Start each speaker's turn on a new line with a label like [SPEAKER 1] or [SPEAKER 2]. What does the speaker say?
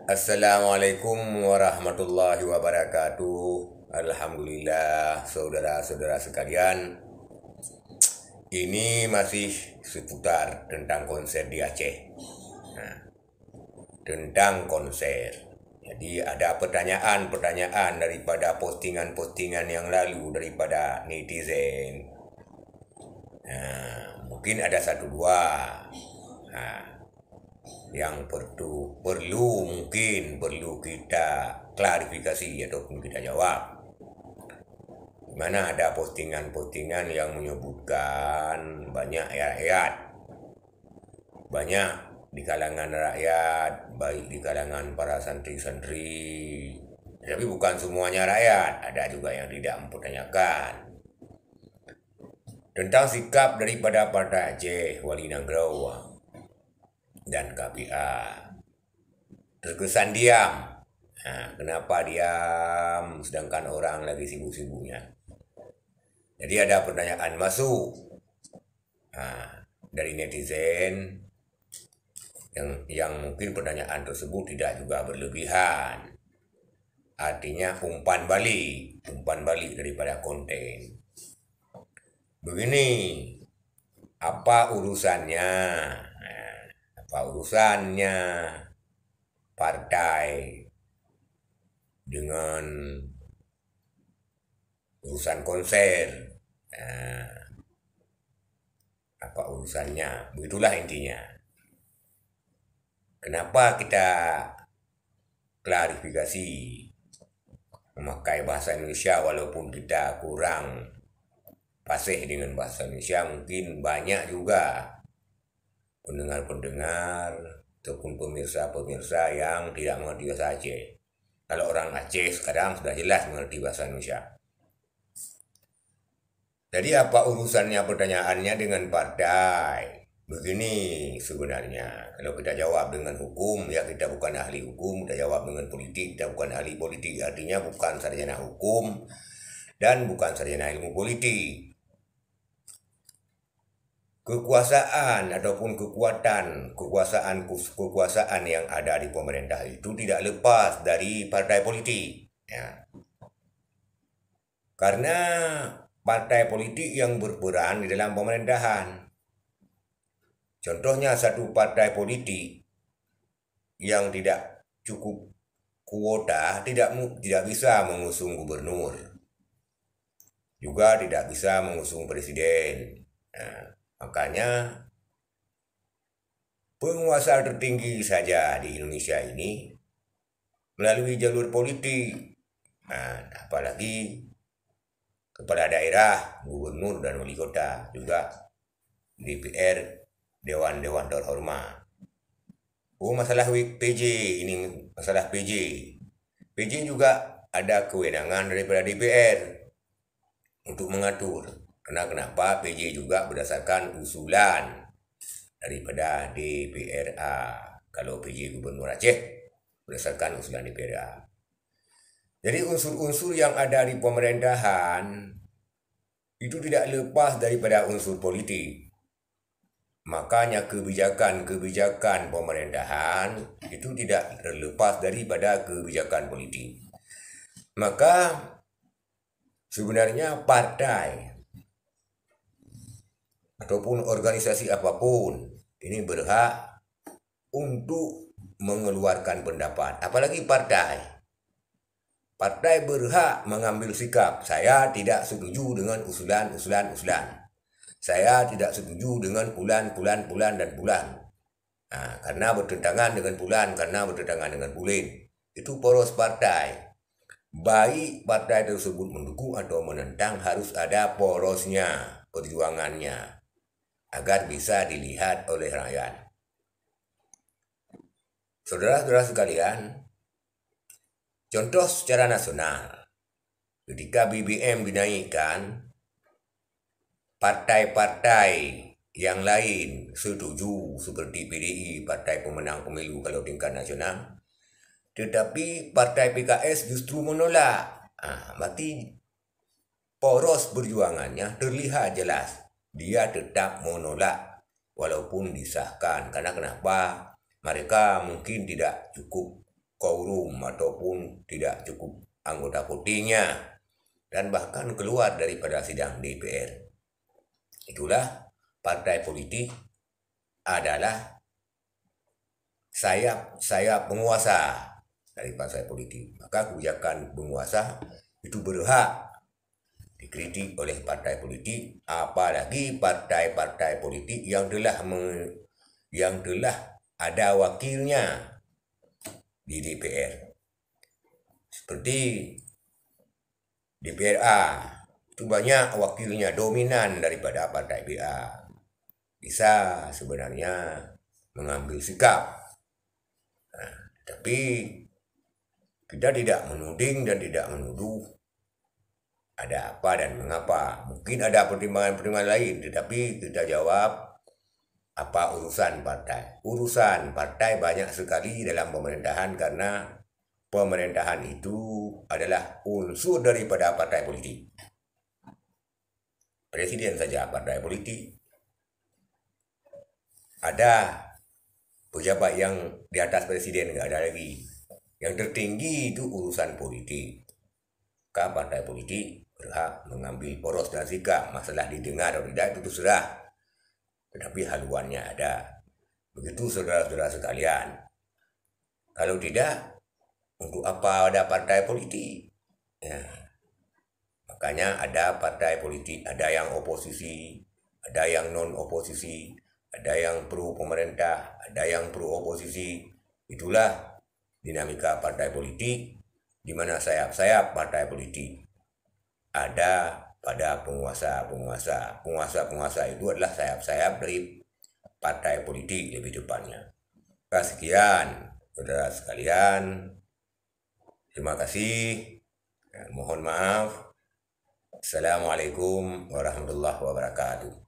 [SPEAKER 1] Assalamualaikum warahmatullahi wabarakatuh. Alhamdulillah, saudara-saudara sekalian, ini masih seputar tentang konser di Aceh. Nah, tentang konser. Jadi ada pertanyaan-pertanyaan daripada postingan-postingan yang lalu daripada netizen. Nah, mungkin ada satu dua. Nah, yang perlu kita klarifikasi ataupun kita jawab. Dimana ada postingan-postingan yang menyebutkan banyak di kalangan rakyat, baik di kalangan para santri-santri, tapi bukan semuanya rakyat, ada juga yang tidak mempertanyakan tentang sikap daripada Partai Aceh, Wali Nanggro dan KPA. Terkesan diam. Nah, kenapa diam sedangkan orang lagi sibuk-sibuknya? Jadi ada pertanyaan masuk dari netizen yang mungkin pertanyaan tersebut tidak juga berlebihan. Artinya umpan balik daripada konten. Begini, apa urusannya partai dengan urusan konser? Apa urusannya? Begitulah intinya. Kenapa kita klarifikasi memakai bahasa Indonesia walaupun kita kurang fasih dengan bahasa Indonesia? Mungkin banyak juga pendengar-pendengar ataupun pemirsa-pemirsa yang tidak mengerti bahasa Aceh. Kalau orang Aceh sekarang sudah jelas mengerti bahasa Indonesia. Jadi apa urusannya pertanyaannya dengan partai? Begini sebenarnya, kalau kita jawab dengan hukum, ya kita bukan ahli hukum. Kita jawab dengan politik, kita bukan ahli politik. Artinya bukan sarjana hukum dan bukan sarjana ilmu politik. Kekuasaan ataupun kekuasaan yang ada di pemerintah itu tidak lepas dari partai politik. Ya. Karena partai politik yang berperan di dalam pemerintahan. Contohnya satu partai politik yang tidak cukup kuota tidak bisa mengusung gubernur. Juga tidak bisa mengusung presiden. Nah, makanya penguasa tertinggi saja di Indonesia ini melalui jalur politik. Nah, apalagi kepala daerah, gubernur dan wali kota, juga DPR, dewan-dewan terhormat. Masalah PJ, ini masalah PJ. PJ juga ada kewenangan daripada DPR untuk mengatur. Kenapa PJ juga berdasarkan usulan daripada DPRA. Kalau PJ Gubernur Aceh berdasarkan usulan DPRA. Jadi unsur-unsur yang ada di pemerintahan itu tidak lepas daripada unsur politik. Makanya kebijakan pemerintahan itu tidak terlepas daripada kebijakan politik. Maka sebenarnya partai ataupun organisasi apapun ini berhak untuk mengeluarkan pendapat. Apalagi partai. Partai berhak mengambil sikap. Saya tidak setuju dengan usulan. Saya tidak setuju dengan bulan dan bulan. Nah, karena bertentangan dengan bulan, karena bertentangan dengan bulan. Itu poros partai. Baik partai tersebut mendukung atau menentang, harus ada porosnya, perjuangannya, agar bisa dilihat oleh rakyat. Saudara-saudara sekalian, contoh secara nasional, ketika BBM dinaikkan, partai-partai yang lain setuju seperti PDI, partai pemenang pemilu kalau tingkat nasional, tetapi partai PKS justru menolak. Berarti poros perjuangannya terlihat jelas. Dia tetap menolak walaupun disahkan. Karena kenapa? Mereka mungkin tidak cukup quorum ataupun tidak cukup anggota votingnya, dan bahkan keluar daripada sidang DPR. Itulah partai politik adalah sayap penguasa dari partai politik. Maka kebijakan penguasa itu berhak dikritik oleh partai politik, apalagi partai-partai politik yang telah ada wakilnya di DPR. Seperti DPR A, itu banyak wakilnya, dominan daripada partai BA. Bisa sebenarnya mengambil sikap. Nah, tapi kita tidak menuding dan tidak menuduh ada apa dan mengapa. Mungkin ada pertimbangan-pertimbangan lain, tetapi kita jawab apa urusan partai. Urusan partai banyak sekali dalam pemerintahan, karena pemerintahan itu adalah unsur daripada partai politik. Presiden saja partai politik. Ada pejabat yang di atas presiden, nggak ada lagi. Yang tertinggi itu urusan politik. Maka partai politik berhak mengambil poros dan sikap. Masalah didengar atau tidak itu terserah, tetapi haluannya ada. Begitu saudara-saudara sekalian. Kalau tidak, untuk apa ada partai politik? Ya. Makanya ada partai politik, ada yang oposisi, ada yang non-oposisi, ada yang pro pemerintah, ada yang pro oposisi. Itulah dinamika partai politik, di mana sayap-sayap partai politik ada pada penguasa. Penguasa itu adalah sayap-sayap dari partai politik lebih tepatnya. Sekian, saudara sekalian. Terima kasih. Mohon maaf. Assalamualaikum warahmatullahi wabarakatuh.